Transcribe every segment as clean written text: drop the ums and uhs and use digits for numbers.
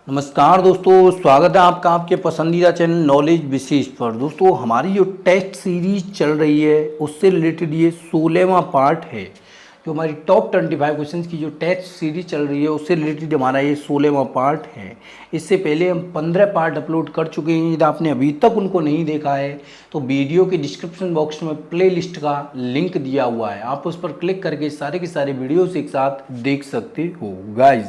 नमस्कार दोस्तों, स्वागत है आपका आपके पसंदीदा चैनल नॉलेज विशेष पर। दोस्तों, हमारी जो टेस्ट सीरीज चल रही है उससे रिलेटेड ये 16वां पार्ट है। जो हमारी टॉप 25 क्वेश्चंस की जो टेस्ट सीरीज चल रही है उससे रिलेटेड हमारा ये 16वां पार्ट है। इससे पहले हम 15 पार्ट अपलोड कर चुके हैं। यदि आपने अभी तक उनको नहीं देखा है तो वीडियो के डिस्क्रिप्शन बॉक्स में प्ले लिस्ट का लिंक दिया हुआ है, आप उस पर क्लिक करके सारे के सारे वीडियोस एक साथ देख सकते हो। गाइज,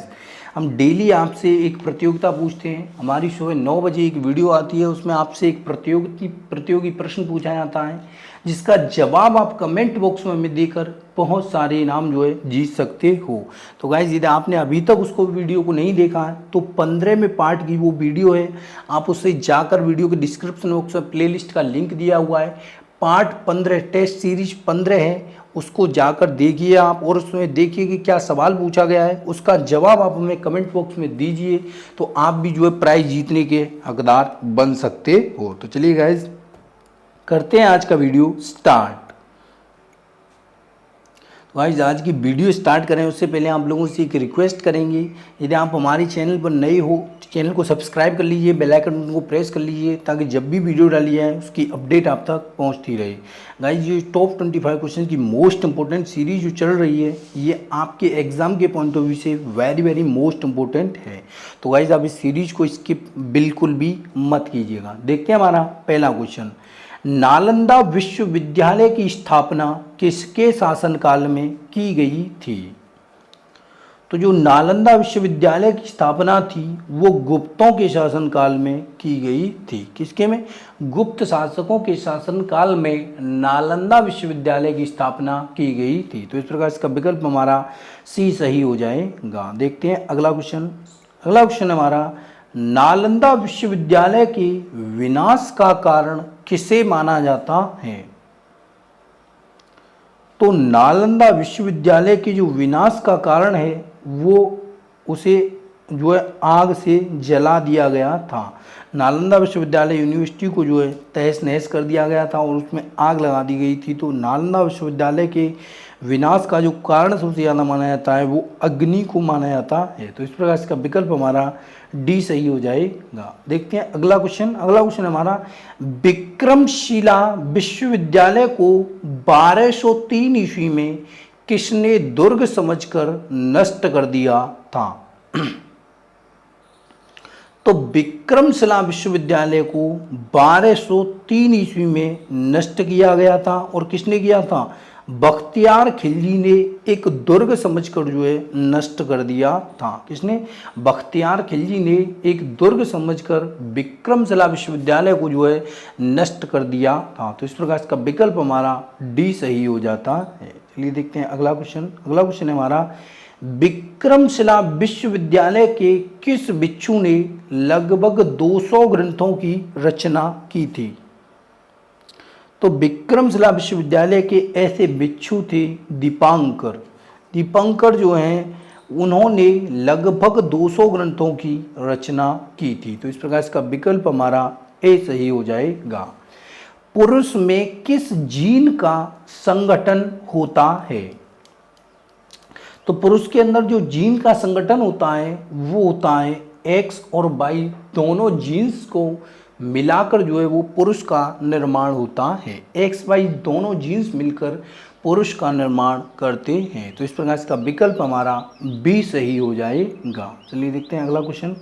हम डेली आपसे एक प्रतियोगिता पूछते हैं। हमारी सुबह 9 बजे एक वीडियो आती है, उसमें आपसे एक प्रतियोगी प्रश्न पूछा जाता है जिसका जवाब आप कमेंट बॉक्स में देकर बहुत सारे इनाम जो है जीत सकते हो। तो गाइज, यदि आपने अभी तक उसको वीडियो को नहीं देखा है तो 15वें पार्ट की वो वीडियो है, आप उससे जाकर वीडियो के डिस्क्रिप्शन बॉक्स में प्ले लिस्ट का लिंक दिया हुआ है। पार्ट 15 टेस्ट सीरीज 15 है, उसको जाकर देखिए आप और उसमें देखिए कि क्या सवाल पूछा गया है, उसका जवाब आप हमें कमेंट बॉक्स में दीजिए तो आप भी जो है प्राइज जीतने के हकदार बन सकते हो। तो चलिए गाइज, करते हैं आज का वीडियो स्टार्ट। गाइस, आज की वीडियो स्टार्ट करें उससे पहले आप लोगों से एक रिक्वेस्ट करेंगे, यदि आप हमारे चैनल पर नए हो तो चैनल को सब्सक्राइब कर लीजिए, बेल आइकन को प्रेस कर लीजिए ताकि जब भी वीडियो डाली जाए उसकी अपडेट आप तक पहुंचती रहे। गाइस, ये टॉप 25 क्वेश्चन की मोस्ट इंपॉर्टेंट सीरीज जो चल रही है ये आपके एग्जाम के पॉइंट ऑफ व्यू से वेरी मोस्ट इंपॉर्टेंट है। तो गाइस, आप इस सीरीज को स्किप बिल्कुल भी मत कीजिएगा। देखते हैं हमारा पहला क्वेश्चन। नालंदा विश्वविद्यालय की स्थापना किसके शासनकाल में की गई थी? तो जो नालंदा विश्वविद्यालय की स्थापना थी वो गुप्तों के शासनकाल में की गई थी। किसके में? गुप्त शासकों के शासनकाल में नालंदा विश्वविद्यालय की स्थापना की गई थी। तो इस प्रकार इसका विकल्प हमारा सी सही हो जाएगा। देखते हैं अगला क्वेश्चन। अगला क्वेश्चन हमारा, नालंदा विश्वविद्यालय के विनाश का कारण किसे माना जाता है? तो नालंदा विश्वविद्यालय के जो विनाश का कारण है वो उसे जो है आग से जला दिया गया था। नालंदा विश्वविद्यालय यूनिवर्सिटी को जो है तहस नहस कर दिया गया था और उसमें आग लगा दी गई थी। तो नालंदा विश्वविद्यालय के विनाश का जो कारण सबसे ज़्यादा माना जाता है वो अग्नि को माना जाता है। तो इस प्रकार इसका विकल्प हमारा डी सही हो जाएगा। देखते हैं अगला क्वेश्चन। अगला क्वेश्चन हमारा, विक्रमशिला विश्वविद्यालय को 1203 ईस्वी में किसने दुर्ग समझकर नष्ट कर दिया था? तो विक्रमशिला विश्वविद्यालय को 1203 ईस्वी में नष्ट किया गया था। और किसने किया था? बख्तियार खिलजी ने एक दुर्ग समझकर जो है नष्ट कर दिया था। किसने? बख्तियार खिलजी ने एक दुर्ग समझकर विक्रमशिला विश्वविद्यालय को जो है नष्ट कर दिया था। तो इस प्रकार इसका विकल्प हमारा डी सही हो जाता है। चलिए देखते हैं अगला क्वेश्चन। अगला क्वेश्चन है हमारा, विक्रमशिला विश्वविद्यालय के किस भिक्षु ने लगभग 200 ग्रंथों की रचना की थी? तो विक्रमशिला विश्वविद्यालय के ऐसे भिक्षु थे दीपांकर। दीपांकर जो हैं उन्होंने लगभग 200 ग्रंथों की रचना की थी। तो इस प्रकार इसका विकल्प हमारा ए सही हो जाएगा। पुरुष में किस जीन का संगठन होता है? तो पुरुष के अंदर जो जीन का संगठन होता है वो होता है एक्स और वाई दोनों जीन्स को मिलाकर जो है वो पुरुष का निर्माण होता है। एक्स वाई दोनों जीन्स मिलकर पुरुष का निर्माण करते हैं। तो इस प्रकार इसका विकल्प हमारा बी सही हो जाएगा। चलिए देखते हैं अगला क्वेश्चन।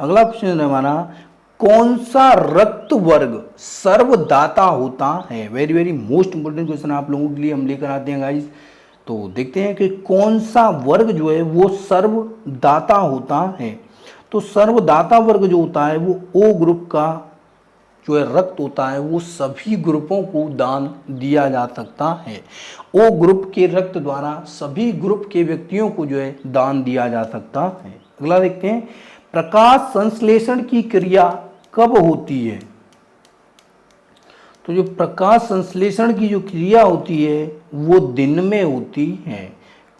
अगला क्वेश्चन है हमारा, कौन सा रक्त वर्ग सर्वदाता होता है? वेरी मोस्ट इंपोर्टेंट क्वेश्चन आप लोगों के लिए हम लेकर आते हैं गाइज। तो देखते हैं कि कौन सा वर्ग जो है वो सर्वदाता होता है। तो सर्वदाता वर्ग जो होता है वो ओ ग्रुप का जो है रक्त होता है वो सभी ग्रुपों को दान दिया जा सकता है। ओ ग्रुप के रक्त द्वारा सभी ग्रुप के व्यक्तियों को जो है दान दिया जा सकता है। अगला देखते हैं, प्रकाश संश्लेषण की क्रिया कब होती है? तो जो प्रकाश संश्लेषण की जो क्रिया होती है वो दिन में होती है।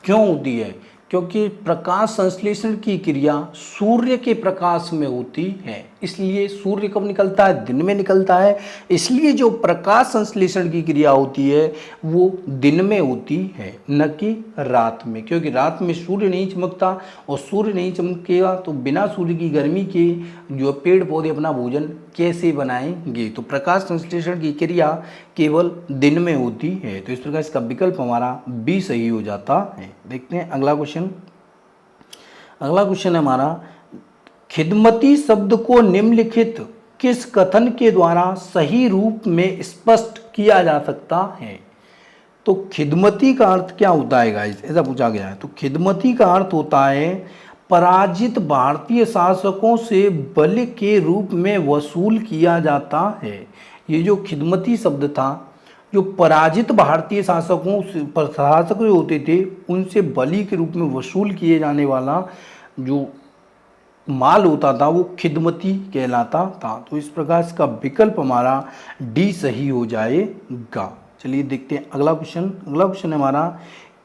क्यों होती है? क्योंकि प्रकाश संश्लेषण की क्रिया सूर्य के प्रकाश में होती है, इसलिए सूर्य कब निकलता है, दिन में निकलता है, इसलिए जो प्रकाश संश्लेषण की क्रिया होती है वो दिन में होती है, न कि रात में, क्योंकि रात में सूर्य नहीं चमकता और सूर्य नहीं चमकेगा तो बिना सूर्य की गर्मी के जो पेड़ पौधे अपना भोजन कैसे बनाएंगे। तो प्रकाश संश्लेषण की क्रिया केवल दिन में होती है। तो इस प्रकार इसका विकल्प हमारा बी सही हो जाता है। देखते हैं अगला क्वेश्चन। अगला क्वेश्चन है हमारा, खिदमती शब्द को निम्नलिखित किस कथन के द्वारा सही रूप में स्पष्ट किया जा सकता है। तो खिदमती का अर्थ क्या होता है गाइस, ऐसा पूछा गया है। तो खिदमती का अर्थ होता है पराजित भारतीय शासकों से बलि के रूप में वसूल किया जाता है। ये जो खिदमती शब्द था, जो पराजित भारतीय शासक जो होते थे उनसे बलि के रूप में वसूल किए जाने वाला जो माल होता था वो खिदमती कहलाता था। तो इस प्रकार इसका विकल्प हमारा डी सही हो जाएगा। चलिए देखते हैं अगला क्वेश्चन। अगला क्वेश्चन है हमारा,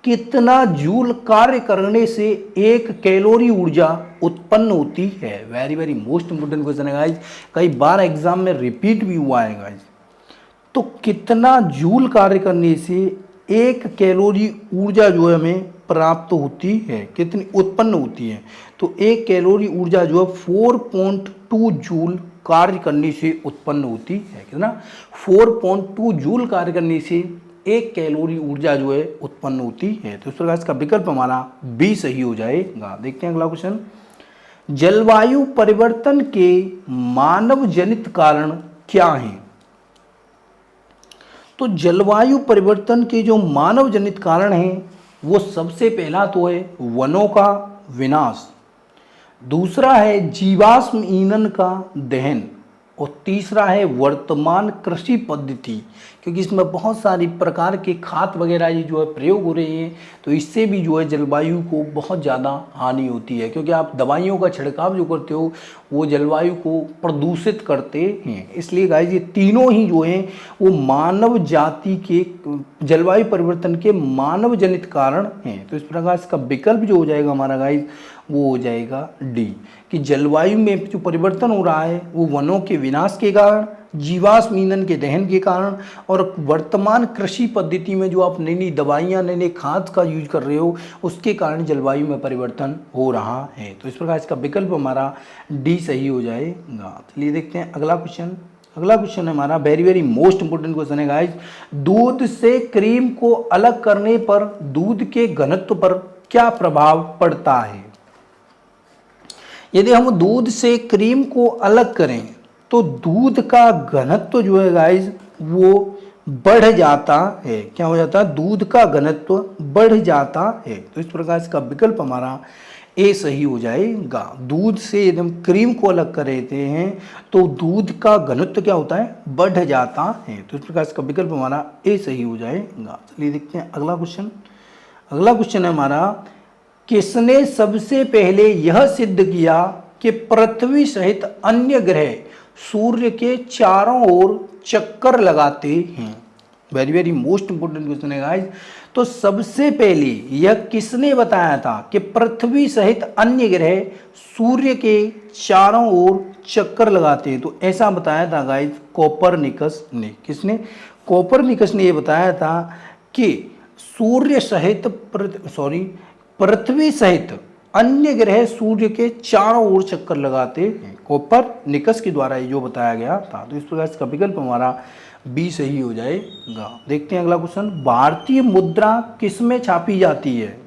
कितना जूल कार्य करने से 1 कैलोरी ऊर्जा उत्पन्न होती है। Very very most important question है गाइज, कई बार एग्जाम में रिपीट भी हुआ है गाइज। तो कितना जूल कार्य करने से 1 कैलोरी ऊर्जा जो है हमें प्राप्त होती है, कितनी उत्पन्न होती है। तो 1 कैलोरी ऊर्जा जो है 4.2 जूल कार्य करने से उत्पन्न होती है। कितना, 4.2 जूल कार्य करने से 1 कैलोरी ऊर्जा जो है उत्पन्न होती है। तो इस प्रकार इसका विकल्प हमारा बी सही हो जाएगा। देखते हैं अगला क्वेश्चन। जलवायु परिवर्तन के मानव जनित कारण क्या हैं। तो जलवायु परिवर्तन के जो मानव जनित कारण हैं वो सबसे पहला तो है वनों का विनाश, दूसरा है जीवाश्म ईंधन का दहन और तीसरा है वर्तमान कृषि पद्धति, क्योंकि इसमें बहुत सारी प्रकार के खाद वगैरह ये जो है प्रयोग हो रहे हैं। तो इससे भी जो है जलवायु को बहुत ज़्यादा हानि होती है, क्योंकि आप दवाइयों का छिड़काव जो करते हो वो जलवायु को प्रदूषित करते हैं। इसलिए गाइस ये तीनों ही जो हैं वो मानव जाति के जलवायु परिवर्तन के मानव जनित कारण हैं। तो इस प्रकार इसका विकल्प जो हो जाएगा हमारा गाइस वो हो जाएगा डी, कि जलवायु में जो परिवर्तन हो रहा है वो वनों के विनाश के कारण, जीवाश्म ईंधन के दहन के कारण और वर्तमान कृषि पद्धति में जो आप नई नई दवाइयाँ नए नए खाद का यूज कर रहे हो उसके कारण जलवायु में परिवर्तन हो रहा है। तो इस प्रकार इसका विकल्प हमारा डी सही हो जाएगा। चलिए देखते हैं अगला क्वेश्चन। अगला क्वेश्चन है हमारा very very most important question है गाइस। दूध से क्रीम को अलग करने पर दूध के घनत्व पर क्या प्रभाव पड़ता है। यदि हम दूध से क्रीम को अलग करें तो दूध का घनत्व जो है गाइस वो बढ़ जाता है। क्या हो जाता है, दूध का घनत्व बढ़ जाता है। तो इस प्रकार इसका विकल्प हमारा ए सही हो जाएगा। दूध से यदि हम क्रीम को अलग कर देते हैं तो दूध का घनत्व क्या होता है, बढ़ जाता है। तो इस प्रकार इसका विकल्प हमारा ए सही हो जाएगा। चलिए देखते हैं अगला क्वेश्चन। अगला क्वेश्चन है हमारा, किसने सबसे पहले यह सिद्ध किया कि पृथ्वी सहित अन्य ग्रह सूर्य के चारों ओर चक्कर लगाते हैं। Very very most important question है गाइस। तो सबसे पहले यह किसने बताया था कि पृथ्वी सहित अन्य ग्रह सूर्य के चारों ओर चक्कर लगाते हैं। तो ऐसा बताया था गाइस कोपरनिकस ने। किसने, कोपरनिकस ने यह बताया था कि सूर्य सहित पृथ्वी सहित अन्य ग्रह सूर्य के चारों ओर चक्कर लगाते हैं। कोपरनिकस के द्वारा ये जो बताया गया था। तो इस प्रकार इसका विकल्प हमारा बी सही हो जाएगा। देखते हैं अगला क्वेश्चन। भारतीय मुद्रा किस में छापी जाती है।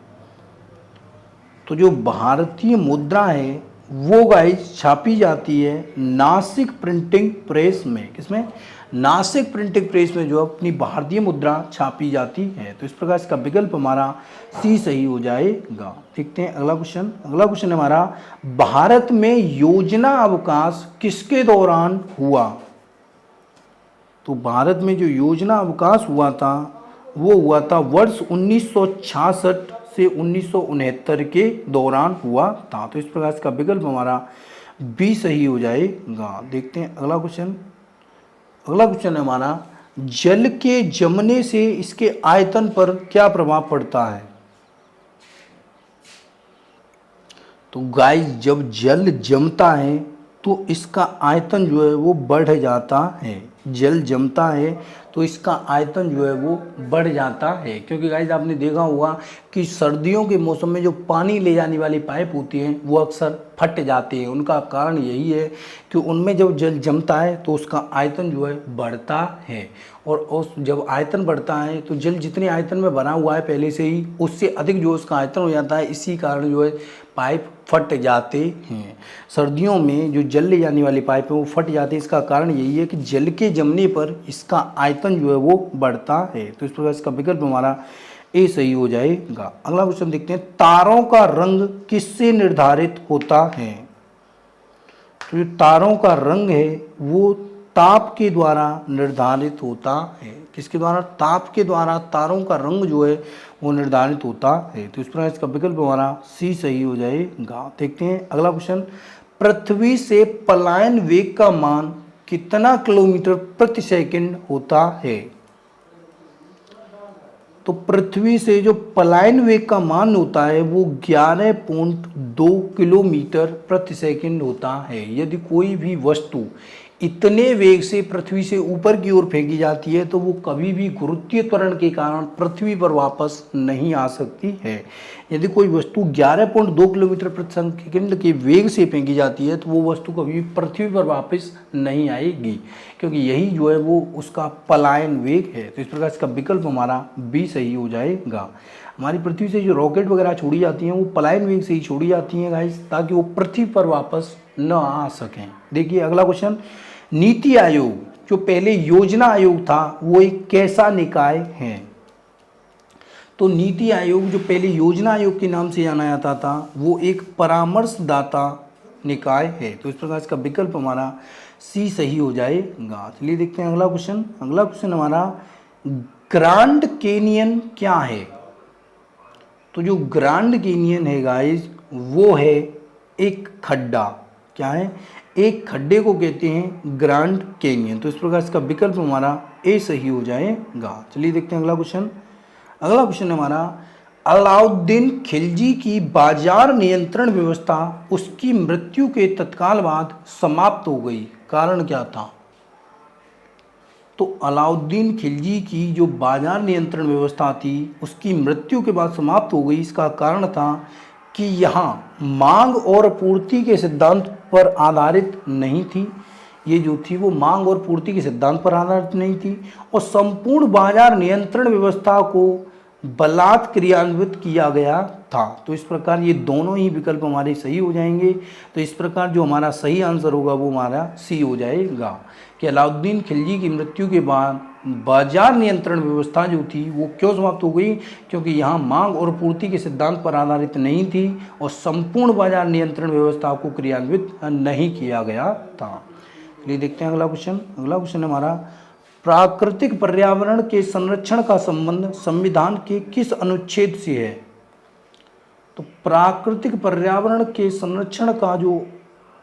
तो जो भारतीय मुद्रा है वो गाइस छापी जाती है नासिक प्रिंटिंग प्रेस में। किसमें, नासिक प्रिंटिंग प्रेस में जो अपनी भारतीय मुद्रा छापी जाती है। तो इस प्रकार इसका विकल्प हमारा सी सही हो जाएगा। देखते हैं अगला क्वेश्चन। अगला क्वेश्चन है हमारा, भारत में योजना अवकाश किसके दौरान हुआ। तो भारत में जो योजना अवकाश हुआ था वो हुआ था वर्ष 1966 से 1969 के दौरान हुआ था। तो इस प्रकार इसका विकल्प हमारा बी सही हो जाएगा। देखते हैं अगला क्वेश्चन। अगला क्वेश्चन है हमारा, जल के जमने से इसके आयतन पर क्या प्रभाव पड़ता है। तो गाइस जब जल जमता है तो इसका आयतन जो है वो बढ़ जाता है। जल जमता है तो इसका आयतन जो है वो बढ़ जाता है, क्योंकि गाइस आपने देखा होगा कि सर्दियों के मौसम में जो पानी ले जाने वाली पाइप होती हैं वो अक्सर फट जाती है। उनका कारण यही है कि उनमें जब जल जमता है तो उसका आयतन जो है बढ़ता है, और उस जब आयतन बढ़ता है तो जल जितने आयतन में भरा हुआ है पहले से ही, उससे अधिक जो उसका आयतन हो जाता है। इसी कारण जो है पाइप फट जाते हैं। सर्दियों में जो जल ले जाने वाली पाइप है वो फट जाती है। इसका कारण यही है कि जल के जमने पर इसका आयतन जो है वो बढ़ता है। तो इस प्रकार इसका विकल्प हमारा ए सही हो जाएगा। अगला क्वेश्चन देखते हैं, तारों का रंग किससे निर्धारित होता है? तो जो तारों का रंग है वो ताप के द्वारा निर्धारित होता है। किसके द्वारा? ताप के द्वारा तारों का रंग जो है वो निर्धारित होता है। तो इस प्रकार इसका विकल्प हमारा सी सही हो जाएगा। देखते हैं अगला क्वेश्चन, पृथ्वी से पलायन वेग का मान कितना किलोमीटर प्रति सेकंड होता है? तो पृथ्वी से जो पलायन वेग का मान होता है वो 11.2 किलोमीटर प्रति सेकंड होता है। यदि कोई भी वस्तु इतने वेग से पृथ्वी से ऊपर की ओर फेंकी जाती है तो वो कभी भी गुरुत्वीय त्वरण के कारण पृथ्वी पर वापस नहीं आ सकती है। यदि कोई वस्तु 11.2 किलोमीटर प्रति सेकंड के वेग से फेंकी जाती है तो वो वस्तु कभी भी पृथ्वी पर वापस नहीं आएगी, क्योंकि यही जो है वो उसका पलायन वेग है। तो इस प्रकार इसका विकल्प हमारा बी सही हो जाएगा। हमारी पृथ्वी से जो रॉकेट वगैरह छोड़ी जाती हैं वो पलायन वेग से ही छोड़ी जाती हैं गाइस, ताकि वो पृथ्वी पर वापस न आ सकें। देखिए अगला क्वेश्चन, नीति आयोग जो पहले योजना आयोग था वो एक कैसा निकाय है? तो नीति आयोग जो पहले योजना आयोग के नाम से जाना जाता था वो एक परामर्शदाता निकाय है। तो इस प्रकार इसका विकल्प हमारा सी सही हो जाएगा। चलिए देखते हैं अगला क्वेश्चन। अगला क्वेश्चन हमारा, ग्रांड कैनियन क्या है? तो जो ग्रांड कैनियन है गाइस वो है एक खड्डा। क्या है? एक खड्डे को कहते हैं ग्रांड कैनियन। तो इस प्रकार इसका विकल्प हमारा ए सही हो जाएगा। चलिए देखते हैं अगला क्वेश्चन। अगला क्वेश्चन हमारा, अलाउद्दीन खिलजी की बाजार नियंत्रण व्यवस्था उसकी मृत्यु के तत्काल बाद समाप्त हो गई, कारण क्या था? तो अलाउद्दीन खिलजी की जो बाजार नियंत्रण व्यवस्था थी उसकी मृत्यु के बाद समाप्त हो गई। इसका कारण था कि यहाँ मांग और पूर्ति के सिद्धांत पर आधारित नहीं थी। ये जो थी वो मांग और पूर्ति के सिद्धांत पर आधारित नहीं थी, और संपूर्ण बाजार नियंत्रण व्यवस्था को बलात् क्रियान्वित किया गया था। तो इस प्रकार ये दोनों ही विकल्प हमारे सही हो जाएंगे। तो इस प्रकार जो हमारा सही आंसर होगा वो हमारा सी हो जाएगा कि अलाउद्दीन खिलजी की मृत्यु के बाद बाजार नियंत्रण व्यवस्था जो थी वो क्यों समाप्त हो गई? क्योंकि यहाँ मांग और पूर्ति के सिद्धांत पर आधारित नहीं थी और संपूर्ण बाजार नियंत्रण व्यवस्था को क्रियान्वित नहीं किया गया था। चलिए देखते हैं अगला क्वेश्चन। अगला क्वेश्चन हमारा, प्राकृतिक पर्यावरण के संरक्षण का संबंध संविधान के किस अनुच्छेद से है? तो प्राकृतिक पर्यावरण के संरक्षण का जो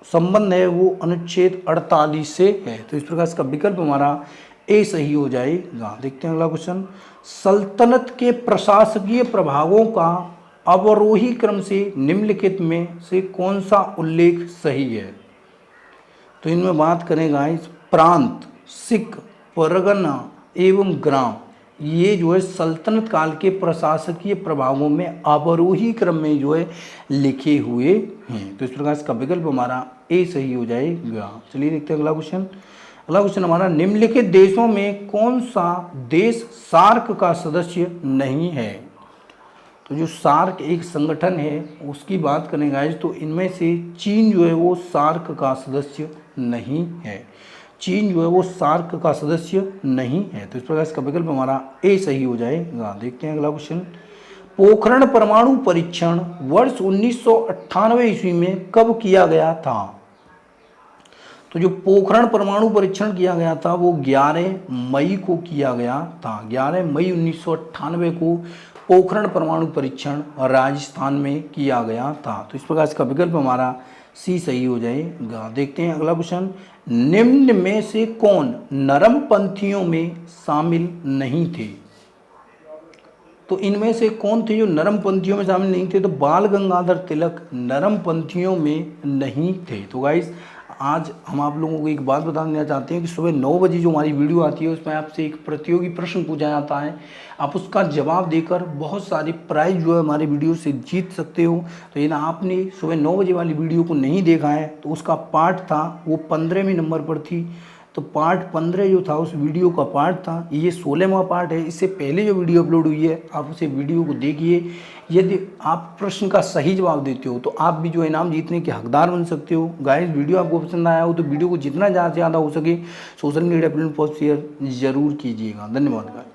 संबंध है वो अनुच्छेद 48 से है। तो इस प्रकार इसका विकल्प हमारा ए सही हो जाएगा। देखते हैं अगला क्वेश्चन, सल्तनत के प्रशासकीय प्रभागों का अवरोही क्रम से निम्नलिखित में से कौन सा उल्लेख सही है? तो इनमें बात करें गाइस, प्रांत, सिख, परगना एवं ग्राम, ये जो है सल्तनत काल के प्रशासकीय प्रभागों में अवरोही क्रम में जो है लिखे हुए हैं। तो इस प्रकार इसका विकल्प हमारा ए सही हो जाएगा। चलिए देखते हैं अगला क्वेश्चन। अगला क्वेश्चन हमारा, निम्नलिखित देशों में कौन सा देश सार्क का सदस्य नहीं है? तो जो सार्क एक संगठन है उसकी बात करें गाइस, तो इनमें से चीन जो है वो सार्क का सदस्य नहीं है। चीन जो है वो सार्क का सदस्य नहीं है। तो इस प्रकार इसका विकल्प हमारा ए सही हो जाएगा। देखते हैं अगला क्वेश्चन, पोखरण परमाणु परीक्षण वर्ष 1998 ईस्वी में कब किया गया था? तो जो पोखरण परमाणु परीक्षण किया गया था वो 11 मई को किया गया था। 11 मई 1998 को पोखरण परमाणु परीक्षण राजस्थान में किया गया था। तो इस प्रकार इसका विकल्प हमारा सी सही हो जाएगा। देखते हैं अगला क्वेश्चन, निम्न में से कौन नरमपंथियों में शामिल नहीं थे? तो इनमें से कौन थे जो नरमपंथियों में शामिल नहीं थे? तो बाल गंगाधर तिलक नरमपंथियों में नहीं थे। तो गाइस आज हम आप लोगों को एक बात बता देना चाहते हैं कि सुबह 9 बजे जो हमारी वीडियो आती है उसमें आपसे एक प्रतियोगी प्रश्न पूछा जाता है, आप उसका जवाब देकर बहुत सारी प्राइज जो है हमारे वीडियो से जीत सकते हो। तो ये ना आपने सुबह 9 बजे वाली वीडियो को नहीं देखा है तो उसका पार्ट था वो 15वें नंबर पर थी। तो पार्ट 15 जो था उस वीडियो का पार्ट था, ये 16वां पार्ट है। इससे पहले जो वीडियो अपलोड हुई है आप उसे वीडियो को देखिए। यदि आप प्रश्न का सही जवाब देते हो तो आप भी जो इनाम जीतने के हकदार बन सकते हो। गाइस वीडियो आपको पसंद आया हो तो वीडियो को जितना ज़्यादा से ज़्यादा हो सके सोशल मीडिया प्लेटफॉर्म पर शेयर जरूर कीजिएगा। धन्यवाद गाइस।